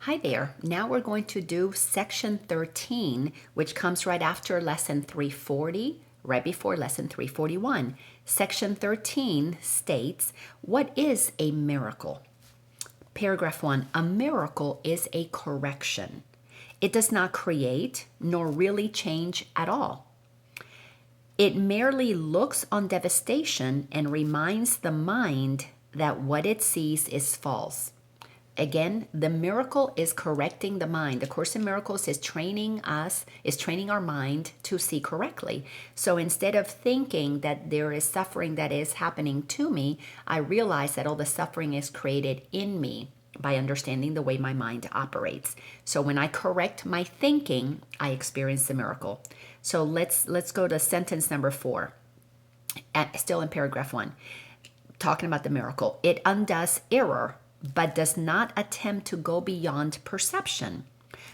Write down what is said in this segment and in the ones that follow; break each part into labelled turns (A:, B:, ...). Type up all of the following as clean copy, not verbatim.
A: Hi there. Now we're going to do section 13, which comes right after lesson 340, right before lesson 341. Section 13 states, what is a miracle? Paragraph 1, a miracle is a correction. It does not create nor really change at all. It merely looks on devastation and reminds the mind that what it sees is false. Again, the miracle is correcting the mind. The Course in Miracles is training our mind to see correctly. So instead of thinking that there is suffering that is happening to me, I realize that all the suffering is created in me by understanding the way my mind operates. So when I correct my thinking, I experience the miracle. So let's go to sentence number 4, still in paragraph 1, talking about the miracle. It undoes error, but does not attempt to go beyond perception,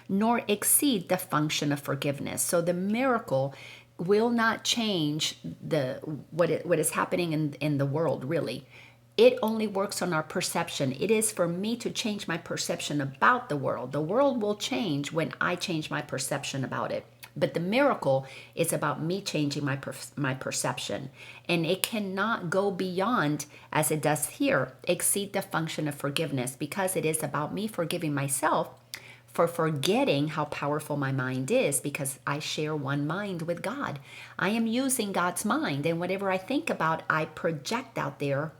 A: nor exceed the function of forgiveness. So the miracle will not change what is happening in the world, really. It only works on our perception. It is for me to change my perception about the world. The world will change when I change my perception about it. But the miracle is about me changing my perception. And it cannot go beyond, as it does here, exceed the function of forgiveness, because it is about me forgiving myself for forgetting how powerful my mind is, because I share one mind with God. I am using God's mind, and whatever I think about, I project out there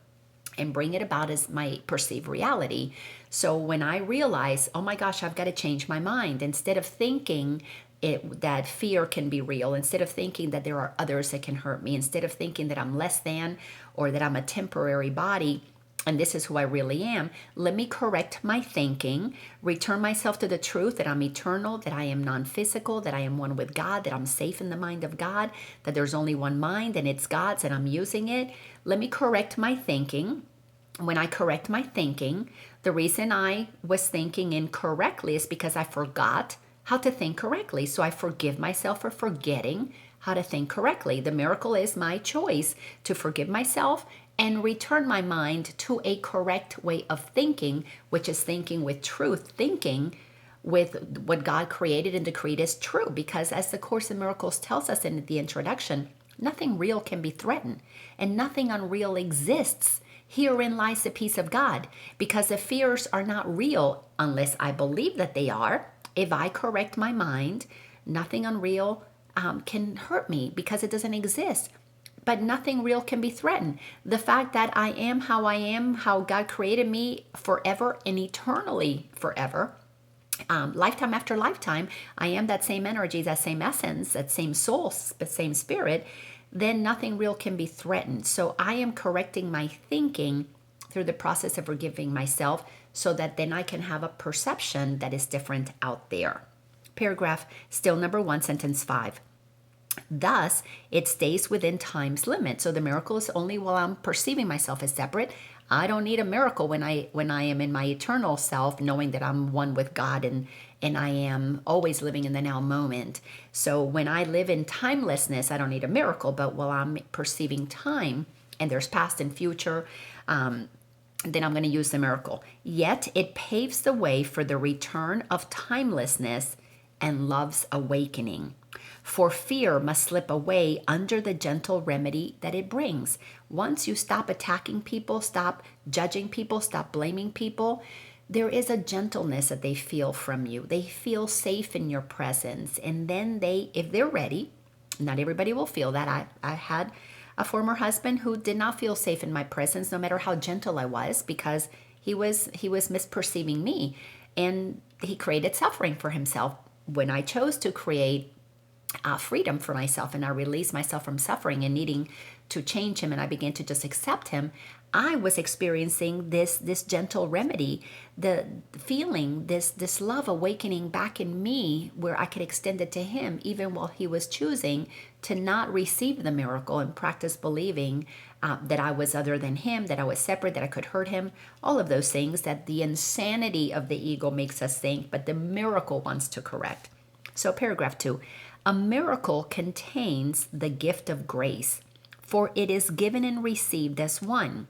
A: and bring it about as my perceived reality. So when I realize, oh my gosh, I've got to change my mind, instead of thinking that fear can be real, instead of thinking that there are others that can hurt me, instead of thinking that I'm less than or that I'm a temporary body and this is who I really am, let me correct my thinking, return myself to the truth that I'm eternal, that I am non-physical, that I am one with God, that I'm safe in the mind of God, that there's only one mind and it's God's and I'm using it. Let me correct my thinking. When I correct my thinking, the reason I was thinking incorrectly is because I forgot how to think correctly. So I forgive myself for forgetting how to think correctly. The miracle is my choice to forgive myself and return my mind to a correct way of thinking, which is thinking with truth, thinking with what God created and decreed is true. Because as the Course in Miracles tells us in the introduction, nothing real can be threatened and nothing unreal exists. Herein lies the peace of God, because the fears are not real unless I believe that they are. If I correct my mind, nothing unreal can hurt me because it doesn't exist. But nothing real can be threatened. The fact that I am, how God created me forever and eternally forever, lifetime after lifetime, I am that same energy, that same essence, that same soul, same spirit, then nothing real can be threatened. So I am correcting my thinking through the process of forgiving myself so that then I can have a perception that is different out there. Paragraph still number 1, sentence 5. Thus, it stays within time's limit. So the miracle is only while I'm perceiving myself as separate. I don't need a miracle when I am in my eternal self, knowing that I'm one with God and I am always living in the now moment. So when I live in timelessness, I don't need a miracle. But while I'm perceiving time, and there's past and future, then I'm going to use the miracle. Yet it paves the way for the return of timelessness and love's awakening. For fear must slip away under the gentle remedy that it brings. Once you stop attacking people, stop judging people, stop blaming people, there is a gentleness that they feel from you. They feel safe in your presence. And then if they're ready, not everybody will feel that. I had a former husband who did not feel safe in my presence, no matter how gentle I was, because he was misperceiving me, and he created suffering for himself. When I chose to create freedom for myself, and I released myself from suffering and needing to change him, and I began to just accept him, I was experiencing this gentle remedy, the feeling, this love awakening back in me, where I could extend it to him, even while he was choosing to not receive the miracle and practice believing that I was other than him, that I was separate, that I could hurt him, all of those things that the insanity of the ego makes us think, but the miracle wants to correct. So paragraph 2, a miracle contains the gift of grace, for it is given and received as one,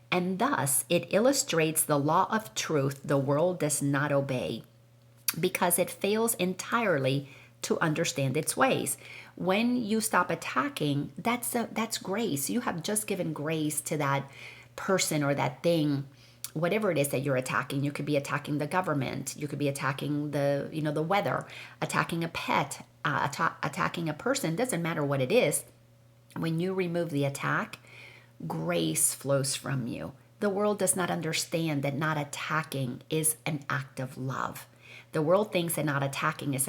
A: and thus it illustrates the law of truth the world does not obey. because it fails entirely to understand its ways. When you stop attacking, that's grace. You have just given grace to that person or that thing, whatever it is that you're attacking. You could be attacking the government, you could be attacking the weather, attacking a pet, attacking a person. Doesn't matter what it is. When you remove the attack, grace flows from you. The world does not understand that not attacking is an act of love. The world thinks that not attacking is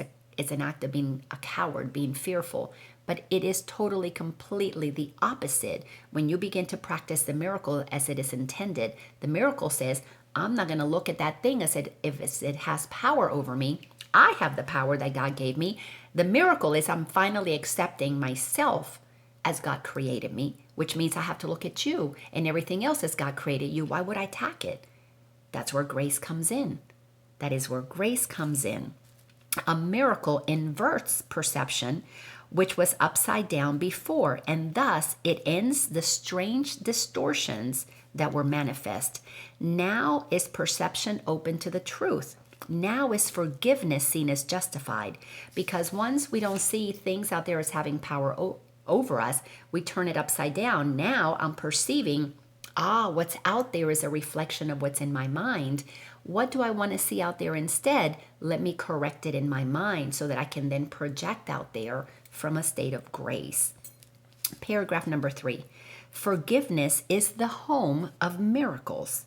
A: an act of being a coward, being fearful. But it is totally, completely the opposite. When you begin to practice the miracle as it is intended, the miracle says, I'm not going to look at that thing as if it has power over me. I have the power that God gave me. The miracle is I'm finally accepting myself as God created me, which means I have to look at you and everything else as God created you. Why would I attack it? That's where grace comes in. That is where grace comes in. A miracle inverts perception, which was upside down before, and thus it ends the strange distortions that were manifest. Now is perception open to the truth. Now is forgiveness seen as justified, because once we don't see things out there as having power over us, we turn it upside down. Now I'm perceiving, what's out there is a reflection of what's in my mind. What do I want to see out there instead? Let me correct it in my mind so that I can then project out there from a state of grace. Paragraph number 3. Forgiveness is the home of miracles.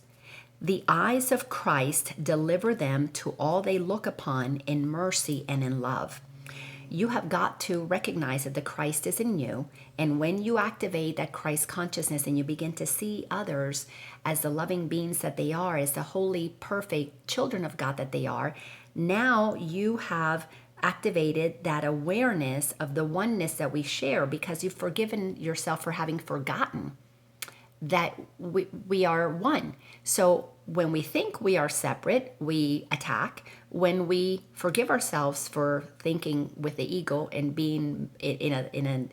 A: The eyes of Christ deliver them to all they look upon in mercy and in love. You have got to recognize that the Christ is in you. And when you activate that Christ consciousness and you begin to see others as the loving beings that they are, as the holy, perfect children of God that they are, now you have activated that awareness of the oneness that we share, because you've forgiven yourself for having forgotten that we are one. So when we think we are separate, we attack. When we forgive ourselves for thinking with the ego and being in a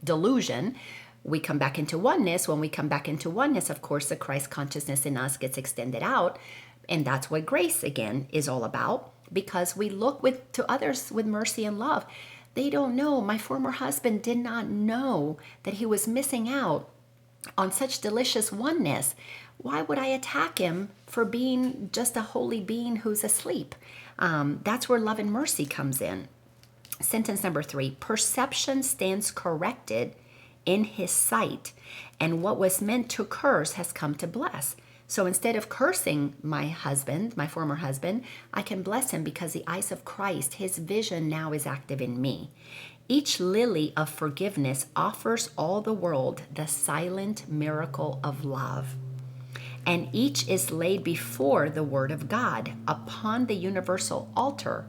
A: delusion, we come back into oneness. When we come back into oneness, of course, the Christ consciousness in us gets extended out. And that's what grace, again, is all about, because we look to others with mercy and love. They don't know. My former husband did not know that he was missing out on such delicious oneness. Why would I attack him for being just a holy being who's asleep? That's where love and mercy comes in. Sentence number 3, perception stands corrected in his sight, and what was meant to curse has come to bless. So instead of cursing my husband, my former husband, I can bless him because the eyes of Christ, his vision now is active in me. Each lily of forgiveness offers all the world the silent miracle of love. And each is laid before the Word of God upon the universal altar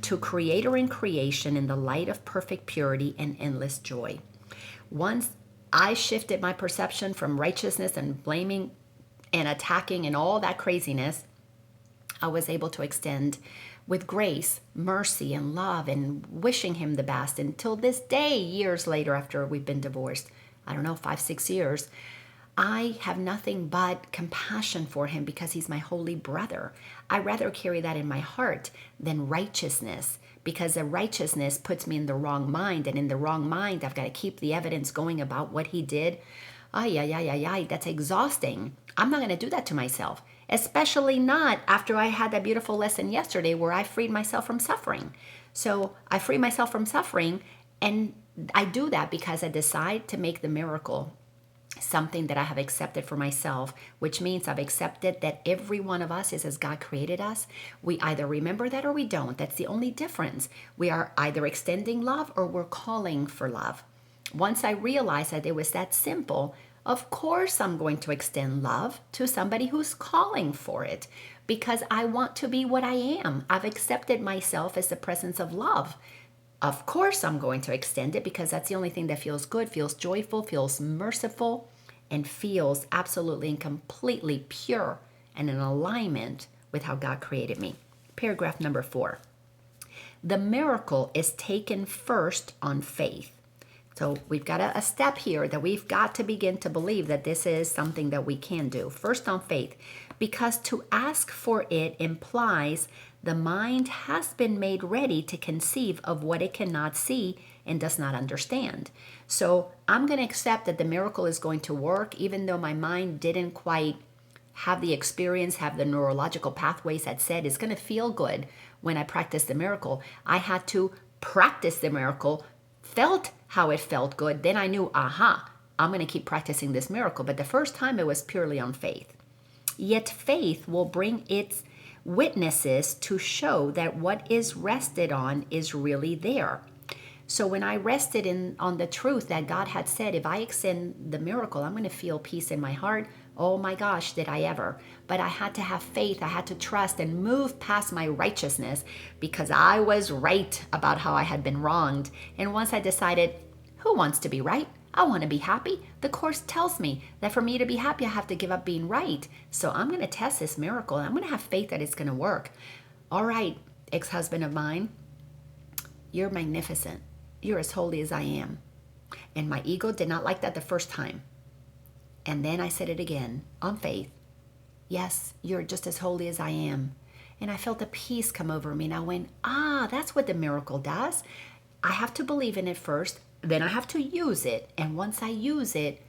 A: to Creator in creation in the light of perfect purity and endless joy. Once I shifted my perception from righteousness and blaming and attacking and all that craziness, I was able to extend with grace, mercy, and love, and wishing him the best. Until this day, years later, after we've been divorced, 5-6 years, I have nothing but compassion for him because he's my holy brother. I rather carry that in my heart than righteousness, because the righteousness puts me in the wrong mind, and in the wrong mind, I've got to keep the evidence going about what he did. That's exhausting. I'm not going to do that to myself, especially not after I had that beautiful lesson yesterday where I freed myself from suffering. So I free myself from suffering, and I do that because I decide to make the miracle something that I have accepted for myself, which means I've accepted that every one of us is as God created us. We either remember that or we don't. That's the only difference. We are either extending love or we're calling for love. Once I realized that it was that simple, of course I'm going to extend love to somebody who's calling for it, because I want to be what I am. I've accepted myself as the presence of love. Of course I'm going to extend it, because that's the only thing that feels good, feels joyful, feels merciful, and feels absolutely and completely pure and in alignment with how God created me. Paragraph number 4. The miracle is taken first on faith. So we've got a step here that we've got to begin to believe that this is something that we can do. First on faith, because to ask for it implies The mind has been made ready to conceive of what it cannot see and does not understand. So I'm going to accept that the miracle is going to work, even though my mind didn't quite have the experience, have the neurological pathways that said it's going to feel good when I practice the miracle. I had to practice the miracle, felt how it felt good. Then I knew, aha, I'm going to keep practicing this miracle. But the first time it was purely on faith. Yet faith will bring its witnesses to show that what is rested on is really there. So when I rested on the truth that God had said, if I extend the miracle, I'm going to feel peace in my heart. Oh my gosh, did I ever? But I had to have faith. I had to trust and move past my righteousness because I was right about how I had been wronged. And once I decided, who wants to be right? I want to be happy. The Course tells me that for me to be happy, I have to give up being right. So I'm going to test this miracle. I'm going to have faith that it's going to work. All right, ex-husband of mine, you're magnificent. You're as holy as I am. And my ego did not like that the first time. And then I said it again on faith. Yes, you're just as holy as I am. And I felt a peace come over me. And I went, that's what the miracle does. I have to believe in it first. Then I have to use it. And once I use it,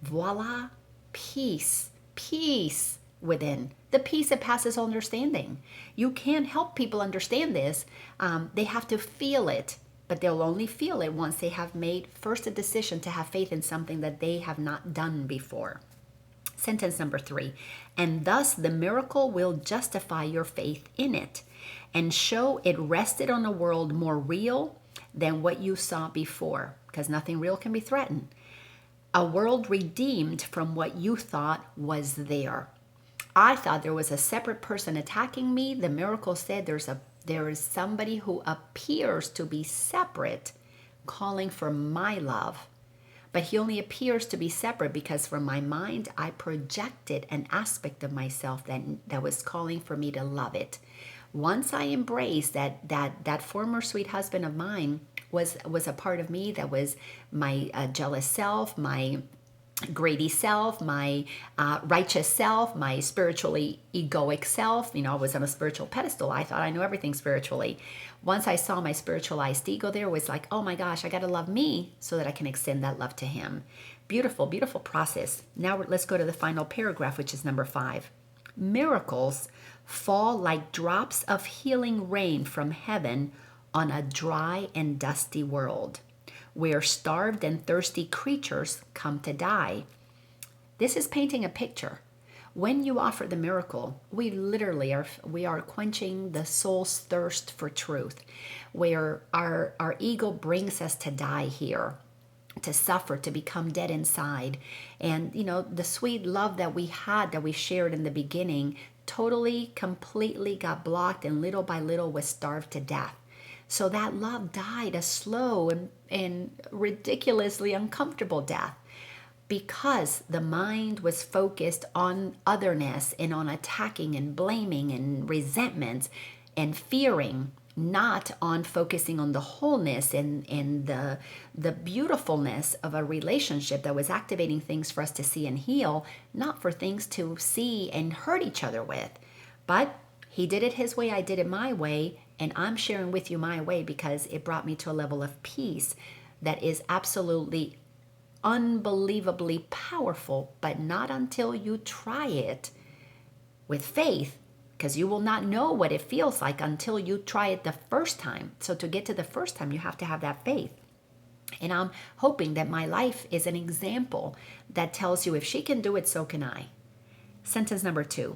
A: voila, peace, peace within. The peace that passes all understanding. You can't help people understand this. They have to feel it. But they'll only feel it once they have made first a decision to have faith in something that they have not done before. Sentence number 3. And thus the miracle will justify your faith in it and show it rested on a world more real than what you saw before, because nothing real can be threatened. A world redeemed from what you thought was there. I thought there was a separate person attacking me. The miracle said there is somebody who appears to be separate, calling for my love. But he only appears to be separate because from my mind, I projected an aspect of myself that was calling for me to love it. Once I embraced that former sweet husband of mine was a part of me, that was my jealous self, my greedy self, my righteous self, my spiritually egoic self. I was on a spiritual pedestal. I thought I knew everything spiritually. Once I saw my spiritualized ego there, it was like, oh my gosh, I got to love me so that I can extend that love to him. Beautiful, beautiful process. Now let's go to the final paragraph, which is number 5. Miracles fall like drops of healing rain from heaven on a dry and dusty world, where starved and thirsty creatures come to die. This is painting a picture. When you offer the miracle, we literally are quenching the soul's thirst for truth, where our ego brings us to die here, to suffer, to become dead inside. And the sweet love that we had, that we shared in the beginning, totally, completely got blocked, and little by little was starved to death. So that love died a slow and ridiculously uncomfortable death because the mind was focused on otherness and on attacking and blaming and resentment and fearing, not on focusing on the wholeness and the beautifulness of a relationship that was activating things for us to see and heal, not for things to see and hurt each other with. But he did it his way, I did it my way, and I'm sharing with you my way because it brought me to a level of peace that is absolutely unbelievably powerful, but not until you try it with faith, because you will not know what it feels like until you try it the first time. So to get to the first time, you have to have that faith. And I'm hoping that my life is an example that tells you if she can do it, so can I. Sentence number 2.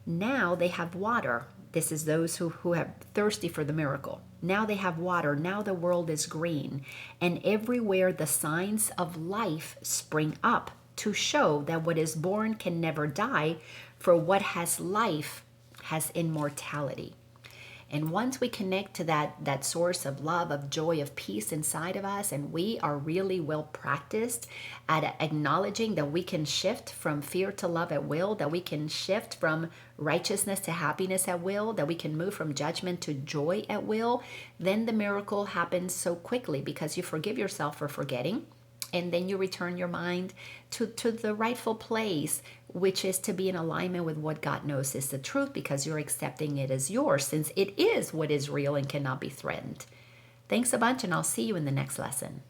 A: Now they have water. This is those who are thirsty for the miracle. Now they have water. Now the world is green. And everywhere the signs of life spring up to show that what is born can never die, for what has life has immortality. And once we connect to that source of love, of joy, of peace inside of us, and we are really well practiced at acknowledging that we can shift from fear to love at will, that we can shift from righteousness to happiness at will, that we can move from judgment to joy at will, then the miracle happens so quickly because you forgive yourself for forgetting. And then you return your mind to the rightful place which is to be in alignment with what God knows is the truth because you're accepting it as yours since it is what is real and cannot be threatened. Thanks a bunch, and I'll see you in the next lesson.